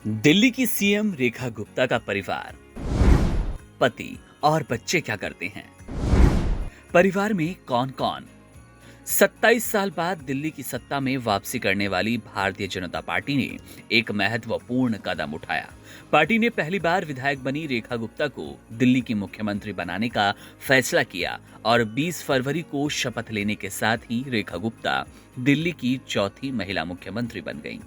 दिल्ली की सीएम रेखा गुप्ता का परिवार, पति और बच्चे क्या करते हैं? परिवार में कौन-कौन? 27 साल बाद दिल्ली की सत्ता में वापसी करने वाली भारतीय जनता पार्टी ने एक महत्वपूर्ण कदम उठाया। पार्टी ने पहली बार विधायक बनी रेखा गुप्ता को दिल्ली की मुख्यमंत्री बनाने का फैसला किया और 20 फरवरी को शपथ लेने के साथ ही रेखा गुप्ता दिल्ली की चौथी महिला मुख्यमंत्री बन गईं।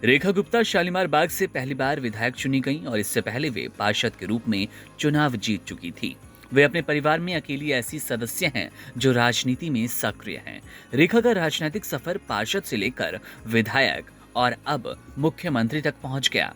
रेखा गुप्ता शालीमार बाग से पहली बार विधायक चुनी गईं और इससे पहले वे पार्षद के रूप में चुनाव जीत चुकी थी। वे अपने परिवार में अकेली ऐसी सदस्य हैं जो राजनीति में सक्रिय हैं। रेखा का राजनीतिक सफर पार्षद से लेकर विधायक और अब मुख्यमंत्री तक पहुंच गया।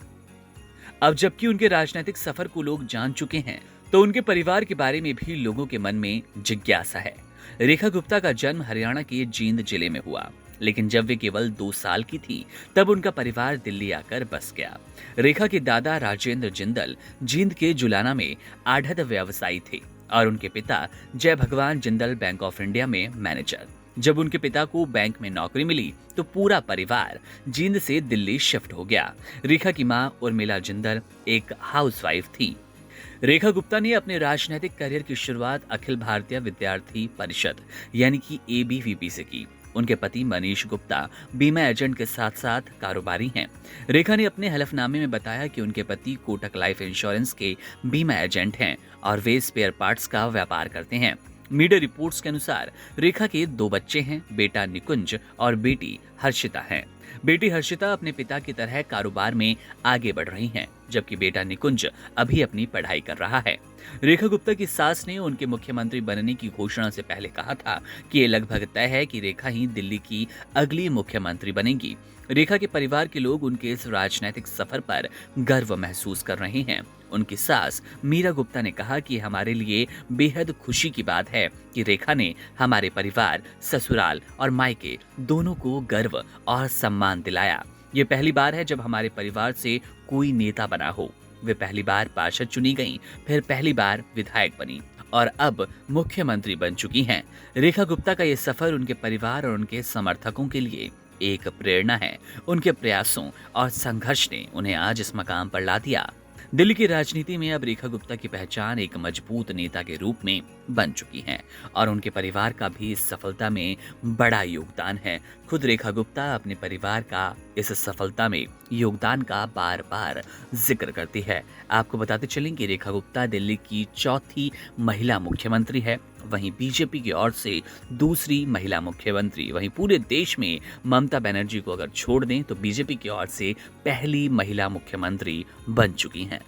अब जबकि उनके राजनीतिक सफर को लोग जान चुके हैं, तो उनके परिवार के बारे में भी लोगों के मन में जिज्ञासा है। रेखा गुप्ता का जन्म हरियाणा के जींद जिले में हुआ, लेकिन जब वे केवल 2 साल की थी तब उनका परिवार दिल्ली आकर बस गया। रेखा के दादा राजेंद्र जिंदल जींद के जुलाना में आढ़त व्यवसायी थे और उनके पिता जय भगवान जिंदल बैंक ऑफ इंडिया में मैनेजर। जब उनके पिता को बैंक में नौकरी मिली तो पूरा परिवार जींद से दिल्ली शिफ्ट हो गया। रेखा की मां उर्मिला जिंदल एक हाउसवाइफ थी। रेखा गुप्ता ने अपने राजनीतिक करियर की शुरुआत अखिल भारतीय विद्यार्थी परिषद यानी कि एबीवीपी से की। उनके पति मनीष गुप्ता बीमा एजेंट के साथ साथ कारोबारी हैं। रेखा ने अपने हलफनामे में बताया कि उनके पति कोटक लाइफ इंश्योरेंस के बीमा एजेंट हैं और वे स्पेयर पार्ट्स का व्यापार करते हैं। मीडिया रिपोर्ट्स के अनुसार रेखा के 2 बच्चे हैं, बेटा निकुंज और बेटी हर्षिता है। बेटी हर्षिता अपने पिता की तरह कारोबार में आगे बढ़ रही हैं, जबकि बेटा निकुंज अभी अपनी पढ़ाई कर रहा है। रेखा गुप्ता की सास ने उनके मुख्यमंत्री बनने की घोषणा से पहले कहा था कि ये लगभग तय है कि रेखा ही दिल्ली की अगली मुख्यमंत्री बनेंगी। रेखा के परिवार के लोग उनके इस राजनीतिक सफर पर गर्व महसूस कर रहे हैं। उनकी सास मीरा गुप्ता ने कहा कि हमारे लिए बेहद खुशी की बात है कि रेखा ने हमारे परिवार, ससुराल और मायके दोनों को गर्व और सम्मान दिलाया। ये पहली बार है जब हमारे परिवार से कोई नेता बना हो। वे पहली बार पार्षद चुनी गईं, फिर पहली बार विधायक बनी और अब मुख्यमंत्री बन चुकी हैं। रेखा गुप्ता का ये सफर उनके परिवार और उनके समर्थकों के लिए एक प्रेरणा है। उनके प्रयासों और संघर्ष ने उन्हें आज इस मकाम पर ला दिया। दिल्ली की राजनीति में अब रेखा गुप्ता की पहचान एक मजबूत नेता के रूप में बन चुकी है और उनके परिवार का भी इस सफलता में बड़ा योगदान है। खुद रेखा गुप्ता अपने परिवार का इस सफलता में योगदान का बार बार जिक्र करती है। आपको बताते चलें कि रेखा गुप्ता दिल्ली की चौथी महिला मुख्यमंत्री है। वहीं बीजेपी की ओर से दूसरी महिला मुख्यमंत्री। वहीं पूरे देश में ममता बनर्जी को अगर छोड़ दें तो बीजेपी की ओर से पहली महिला मुख्यमंत्री बन चुकी हैं।